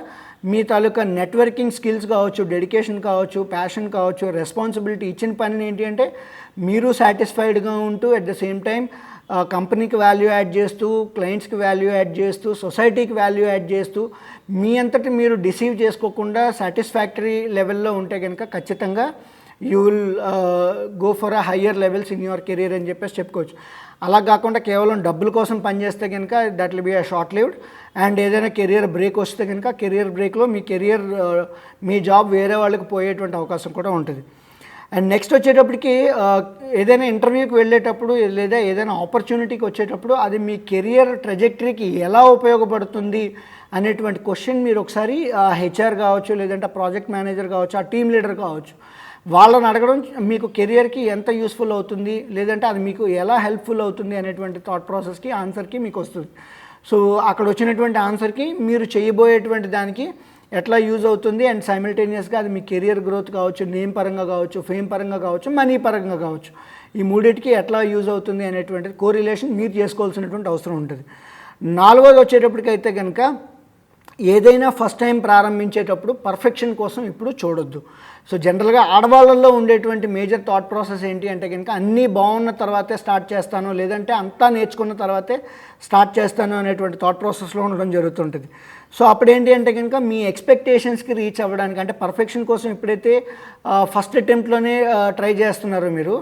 మీ తాలూకా నెట్వర్కింగ్ స్కిల్స్ కావచ్చు, డెడికేషన్ కావచ్చు, ప్యాషన్ కావచ్చు, రెస్పాన్సిబిలిటీ, ఇచ్చిన పనిని ఏంటి అంటే మీరు సాటిస్ఫైడ్గా ఉంటూ అట్ ద సేమ్ టైం కంపెనీకి వాల్యూ యాడ్ చేస్తూ, క్లయింట్స్కి వాల్యూ యాడ్ చేస్తూ, సొసైటీకి వాల్యూ యాడ్ చేస్తూ, మీ అంతటి మీరు డిసీవ్ చేసుకోకుండా సాటిస్ఫాక్టరీ లెవెల్లో ఉంటే కనుక ఖచ్చితంగా you will go for a higher levels in your career అని చెప్పేసి చెప్పుకోవచ్చు. అలా కాకుండా కేవలం డబ్బుల కోసం పనిచేస్తే కనుక that will be a short lived. And ఏదైనా కెరియర్ బ్రేక్ వస్తే కనుక కెరియర్ బ్రేక్లో మీ జాబ్ వేరే వాళ్ళకి పోయేటువంటి అవకాశం కూడా ఉంటుంది. అండ్ నెక్స్ట్ వచ్చేటప్పటికి ఏదైనా ఇంటర్వ్యూకి వెళ్ళేటప్పుడు లేదా ఏదైనా ఆపర్చునిటీకి వచ్చేటప్పుడు అది మీ కెరియర్ ట్రెజెక్టరీకి ఎలా ఉపయోగపడుతుంది అనేటువంటి క్వశ్చన్ మీరు ఒకసారి హెచ్ఆర్ కావచ్చు, లేదంటే ప్రాజెక్ట్ మేనేజర్ కావచ్చు, ఆ టీమ్ లీడర్ కావచ్చు, వాళ్ళని అడగడం మీకు కెరియర్కి ఎంత యూస్ఫుల్ అవుతుంది, లేదంటే అది మీకు ఎలా హెల్ప్ఫుల్ అవుతుంది అనేటువంటి థాట్ ప్రాసెస్కి ఆన్సర్కి మీకు వస్తుంది. సో అక్కడ వచ్చినటువంటి ఆన్సర్కి మీరు చేయబోయేటువంటి దానికి ఎట్లా యూజ్ అవుతుంది అండ్ సైమిల్టేనియస్గా అది మీ కెరియర్ గ్రోత్ కావచ్చు, నేమ్ పరంగా కావచ్చు, ఫేమ్ పరంగా కావచ్చు, మనీ పరంగా కావచ్చు, ఈ మూడింటికి ఎట్లా యూజ్ అవుతుంది అనేటువంటిది కోరిలేషన్ మీరు చేసుకోవాల్సినటువంటి అవసరం ఉంటుంది. నాలుగోది వచ్చేటప్పటికైతే కనుక ఏదైనా ఫస్ట్ టైం ప్రారంభించేటప్పుడు పర్ఫెక్షన్ కోసం ఇప్పుడు చూడొద్దు. సో జనరల్గా ఆడవాళ్ళల్లో ఉండేటువంటి మేజర్ థాట్ ప్రాసెస్ ఏంటి అంటే కనుక అన్నీ బాగున్న తర్వాతే స్టార్ట్ చేస్తాను, లేదంటే అంతా నేర్చుకున్న తర్వాతే స్టార్ట్ చేస్తాను అనేటువంటి థాట్ ప్రాసెస్లో ఉండడం జరుగుతుంటుంది. సో అప్పుడేంటి అంటే కనుక మీ ఎక్స్పెక్టేషన్స్కి రీచ్ అవ్వడానికి, అంటే పర్ఫెక్షన్ కోసం ఎప్పుడైతే ఫస్ట్ అటెంప్ట్లోనే ట్రై చేస్తున్నారో మీరు,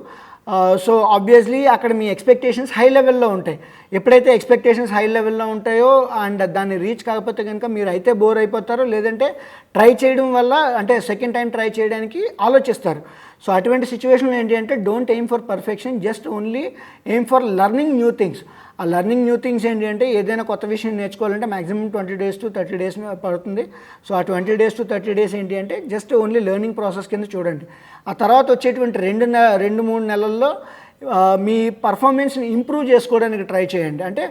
సో ఆబ్వియస్లీ అక్కడ మీ ఎక్స్పెక్టేషన్స్ హై లెవెల్లో ఉంటాయి. ఎప్పుడైతే ఎక్స్పెక్టేషన్స్ హై లెవెల్లో ఉంటాయో అండ్ దాన్ని రీచ్ కాకపోతే కనుక మీరు అయితే బోర్ అయిపోతారు, లేదంటే ట్రై చేయడం వల్ల అంటే సెకండ్ టైం ట్రై చేయడానికి ఆలోచిస్తారు. సో అటువంటి సిచ్యువేషన్లో ఏంటి అంటే don't aim for perfection, just only aim for learning new things. ఆ లర్నింగ్ న్యూ థింగ్స్ ఏంటి అంటే ఏదైనా కొత్త విషయం నేర్చుకోవాలంటే మ్యాక్సిమం 20 days to 30 days పడుతుంది. సో ఆ 20 days to 30 days ఏంటి అంటే జస్ట్ ఓన్లీ లెర్నింగ్ ప్రాసెస్ కింద చూడండి. ఆ తర్వాత వచ్చేటువంటి 2-3 నెలల్లో మీ పర్ఫార్మెన్స్ని ఇంప్రూవ్ చేసుకోవడానికి ట్రై చేయండి. అంటే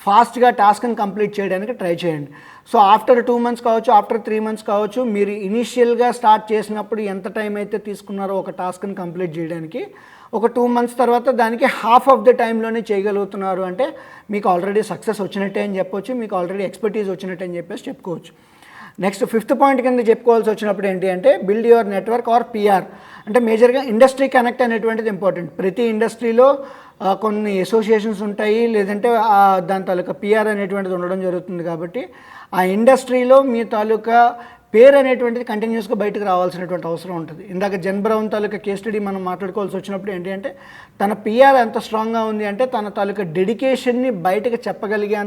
ఫాస్ట్గా టాస్క్ని కంప్లీట్ చేయడానికి ట్రై చేయండి. సో ఆఫ్టర్ 2 months కావచ్చు, ఆఫ్టర్ 3 months కావచ్చు, మీరు ఇనీషియల్గా స్టార్ట్ చేసినప్పుడు ఎంత టైం అయితే తీసుకున్నారో ఒక టాస్క్ని కంప్లీట్ చేయడానికి, ఒక 2 months తర్వాత దానికి హాఫ్ ఆఫ్ ద టైంలోనే చేయగలుగుతున్నారు అంటే మీకు ఆల్రెడీ సక్సెస్ వచ్చినట్టే అని చెప్పొచ్చు, మీకు ఆల్రెడీ ఎక్స్పర్టీస్ వచ్చినట్టే అని చెప్పేసి చెప్పుకోవచ్చు. నెక్స్ట్ 5th పాయింట్ కింద చెప్పుకోవాల్సి వచ్చినప్పుడు ఏంటి అంటే build your network or PR. అంటే మేజర్గా ఇండస్ట్రీ కనెక్ట్ అనేటువంటిది ఇంపార్టెంట్. ప్రతి ఇండస్ట్రీలో కొన్ని అసోసియేషన్స్ ఉంటాయి, లేదంటే దాని తాలూకా పిఆర్ అనేటువంటిది ఉండడం జరుగుతుంది. కాబట్టి ఆ ఇండస్ట్రీలో మీ తాలూకా పేరు అనేటువంటిది కంటిన్యూస్గా బయటకు రావాల్సినటువంటి అవసరం ఉంటుంది. ఇందాక జెన్ బ్రౌన్ తాలూకా కేస్ స్టడీ మనం మాట్లాడుకోవాల్సి వచ్చినప్పుడు ఏంటి అంటే తన పిఆర్ ఎంత స్ట్రాంగ్గా ఉంది అంటే తన తాలూకా డెడికేషన్ని బయటకు చెప్పగలిగే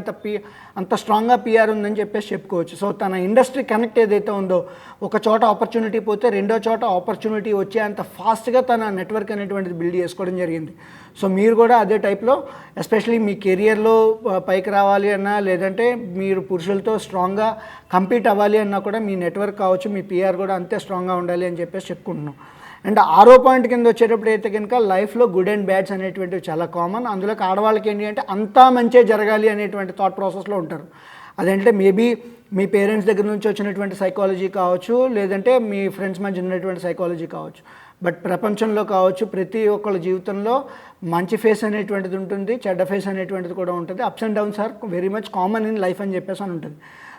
అంత స్ట్రాంగ్గా పిఆర్ ఉందని చెప్పేసి చెప్పుకోవచ్చు. సో తన ఇండస్ట్రీ కనెక్ట్ ఏదైతే ఉందో, ఒక చోట ఆపర్చునిటీ పోతే రెండో చోట ఆపర్చునిటీ వచ్చే అంత ఫాస్ట్గా తన నెట్వర్క్ అనేటువంటిది బిల్డ్ చేసుకోవడం జరిగింది. సో మీరు కూడా అదే టైప్లో ఎస్పెషలీ మీ కెరియర్లో పైకి రావాలి అన్నా, లేదంటే మీరు పురుషులతో స్ట్రాంగ్గా కంపీట్ అవ్వాలి అన్నా కూడా మీ నెట్వర్క్ కావచ్చు, మీ పిఆర్ కూడా అంతే స్ట్రాంగ్గా ఉండాలి అని చెప్పేసి చెప్పుకుంటున్నాం. అండ్ 6వ పాయింట్ కింద వచ్చేటప్పుడు అయితే కనుక లైఫ్లో గుడ్ అండ్ బ్యాడ్స్ అనేటువంటివి చాలా కామన్. అందులోకి ఆడవాళ్ళకి ఏంటి అంటే అంతా మంచిగా జరగాలి అనేటువంటి థాట్ ప్రాసెస్లో ఉంటారు. అదంటే మేబీ మీ పేరెంట్స్ దగ్గర నుంచి వచ్చినటువంటి సైకాలజీ కావచ్చు, లేదంటే మీ ఫ్రెండ్స్ మధ్య ఉన్నటువంటి సైకాలజీ కావచ్చు. బట్ ప్రపంచంలో కావచ్చు ప్రతి ఒక్కళ్ళ జీవితంలో మంచి ఫేస్ అనేటువంటిది ఉంటుంది, చెడ్డ ఫేస్ అనేటువంటిది కూడా ఉంటుంది. Ups and downs are very much common in life అని చెప్పేసి అని ఉంటుంది.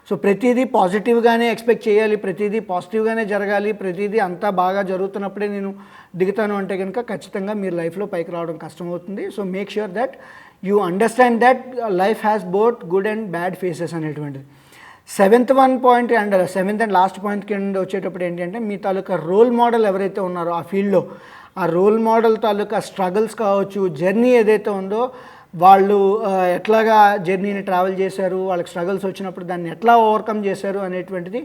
సో ప్రతిదీ పాజిటివ్గానే ఎక్స్పెక్ట్ చేయాలి, ప్రతిదీ పాజిటివ్గానే జరగాలి, ప్రతిదీ అంతా బాగా జరుగుతున్నప్పుడే నేను దిగుతాను అంటే కనుక ఖచ్చితంగా మీరు లైఫ్లో పైకి రావడం కష్టమవుతుంది. So make sure that you understand that life has both good and bad faces అనేటువంటిది. 7th point and 7th and last point కింద వచ్చేటప్పుడు ఏంటంటే మీ తాలూకా రోల్ మోడల్ ఎవరైతే ఉన్నారో ఆ ఫీల్డ్లో, ఆ రోల్ మోడల్ తాలూకా స్ట్రగుల్స్ కావచ్చు, జర్నీ ఏదైతే ఉందో వాళ్ళు ఎట్లాగా జర్నీని ట్రావెల్ చేశారు, వాళ్ళకి స్ట్రగుల్స్ వచ్చినప్పుడు దాన్ని ఎట్లా ఓవర్కమ్ చేశారు అనేటువంటిది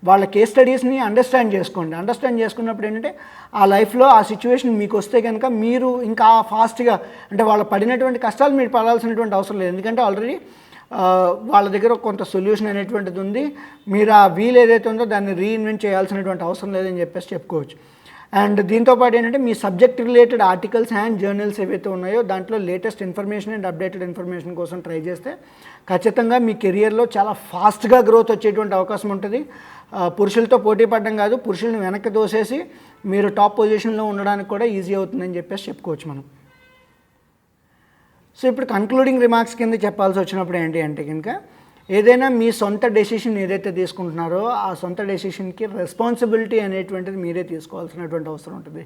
వాళ్ళ కేస్ స్టడీస్ని అండర్స్టాండ్ చేసుకోండి. అండర్స్టాండ్ చేసుకున్నప్పుడు ఏంటంటే ఆ లైఫ్లో ఆ సిచ్యువేషన్ మీకు వస్తే కనుక మీరు ఇంకా ఫాస్ట్గా అంటే వాళ్ళు పడినటువంటి కష్టాలు మీరు పడాల్సినటువంటి అవసరం లేదు. ఎందుకంటే ఆల్రెడీ వాళ్ళ దగ్గర కొంత సొల్యూషన్ అనేటువంటిది ఉంది. మీరు ఆ వీల్ ఏదైతే ఉందో దాన్ని రీఇన్వెంట్ చేయాల్సినటువంటి అవసరం లేదని చెప్పేసి చెప్పుకోవచ్చు. అండ్ దీంతోపాటు ఏంటంటే మీ subject related articles and journals ఏవైతే ఉన్నాయో దాంట్లో latest information and updated information కోసం ట్రై చేస్తే ఖచ్చితంగా మీ కెరియర్లో చాలా ఫాస్ట్గా గ్రోత్ వచ్చేటువంటి అవకాశం ఉంటుంది. పురుషులతో పోటీ పడడం కాదు, పురుషులను వెనక్కి దోసేసి మీరు టాప్ పొజిషన్లో ఉండడానికి కూడా ఈజీ అవుతుందని చెప్పేసి చెప్పుకోవచ్చు మనం. సో ఇప్పుడు కన్క్లూడింగ్ రిమార్క్స్ కింద చెప్పాల్సి వచ్చినప్పుడు ఏంటి అంటే కనుక ఏదైనా మీ సొంత డెసిషన్ ఏదైతే తీసుకుంటున్నారో ఆ సొంత డెసిషన్కి రెస్పాన్సిబిలిటీ అనేటువంటిది మీరే తీసుకోవాల్సినటువంటి అవసరం ఉంటుంది.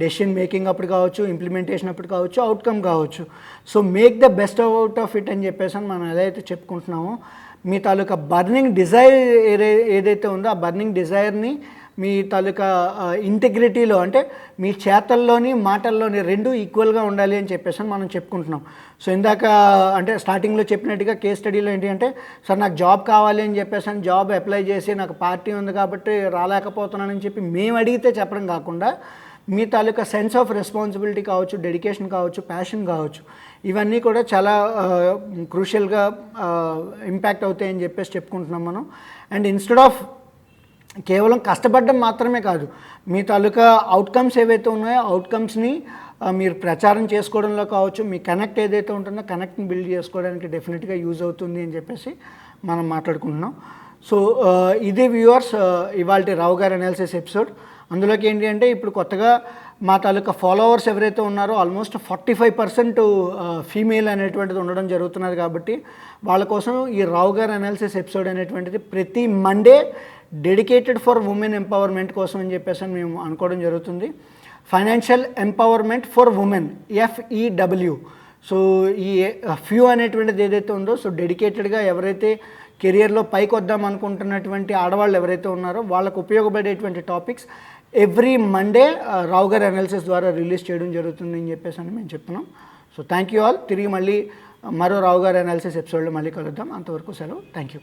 డెసిషన్ మేకింగ్ అప్పుడు కావచ్చు, ఇంప్లిమెంటేషన్ అప్పుడు కావచ్చు, అవుట్కమ్ కావచ్చు. So make the best out of it అని చెప్పేసి మనం ఏదైతే చెప్పుకుంటున్నామో, మీ తాలూకా బర్నింగ్ డిజైర్ ఏదైతే ఉందో ఆ బర్నింగ్ డిజైర్ని మీ తాలూకా ఇంటిగ్రిటీలో, అంటే మీ చేతల్లోని మాటల్లోని రెండు ఈక్వల్గా ఉండాలి అని చెప్పేసి మనం చెప్పుకుంటున్నాం. సో ఇందాక అంటే స్టార్టింగ్లో చెప్పినట్టుగా కేస్ స్టడీలో ఏంటి అంటే, సార్ నాకు జాబ్ కావాలి అని చెప్పేసి జాబ్ అప్లై చేసి నాకు పార్టీ ఉంది కాబట్టి రాలేకపోతున్నానని చెప్పి మేము అడిగితే చెప్పడం కాకుండా, మీ తాలూకా సెన్స్ ఆఫ్ రెస్పాన్సిబిలిటీ కావచ్చు, డెడికేషన్ కావచ్చు, ప్యాషన్ కావచ్చు, ఇవన్నీ కూడా చాలా క్రూషియల్గా ఇంపాక్ట్ అవుతాయని చెప్పేసి చెప్పుకుంటున్నాం మనం. అండ్ ఇన్స్టెడ్ ఆఫ్ కేవలం కష్టపడడం మాత్రమే కాదు, మీ తాలూకా అవుట్కమ్స్ ఏవైతే ఉన్నాయో అవుట్కమ్స్ని మీరు ప్రచారం చేసుకోవడంలో కావచ్చు, మీ కనెక్ట్ ఏదైతే ఉంటుందో కనెక్ట్ని బిల్డ్ చేసుకోవడానికి డెఫినెట్గా యూజ్ అవుతుంది అని చెప్పేసి మనం మాట్లాడుకుంటున్నాం. సో ఇది వ్యూవర్స్ ఇవాళ రావు గారి అనాలిసిస్ ఎపిసోడ్. అందులోకి ఏంటి అంటే, ఇప్పుడు కొత్తగా మా తాలూకా ఫాలోవర్స్ ఎవరైతే ఉన్నారో ఆల్మోస్ట్ 45% ఫీమేల్ అనేటువంటిది ఉండడం జరుగుతున్నది. కాబట్టి వాళ్ళ కోసం ఈ రావు గారి అనాలిసిస్ ఎపిసోడ్ అనేటువంటిది ప్రతి Monday dedicated for women empowerment కోసం అని చెప్పేసి మేము అనుకోవడం జరుగుతుంది. Financial empowerment for women, FEW. So ఈ ఫ్యూ అనేటువంటిది ఏదైతే ఉందో, సో డెడికేటెడ్గా ఎవరైతే కెరియర్లో పైకి వద్దాం అనుకుంటున్నటువంటి ఆడవాళ్ళు ఎవరైతే ఉన్నారో వాళ్ళకు ఉపయోగపడేటువంటి టాపిక్స్ ఎవ్రీ మండే రావు గారి అనాలిసిస్ ద్వారా రిలీజ్ చేయడం జరుగుతుంది అని చెప్పేసి అని మేము చెప్తున్నాం. So thank you all. తిరిగి మళ్ళీ మరో రావు గారి అనాలిసిస్ ఎపిసోడ్లో మళ్ళీ కలుద్దాం. అంతవరకు సెలవు. Thank you.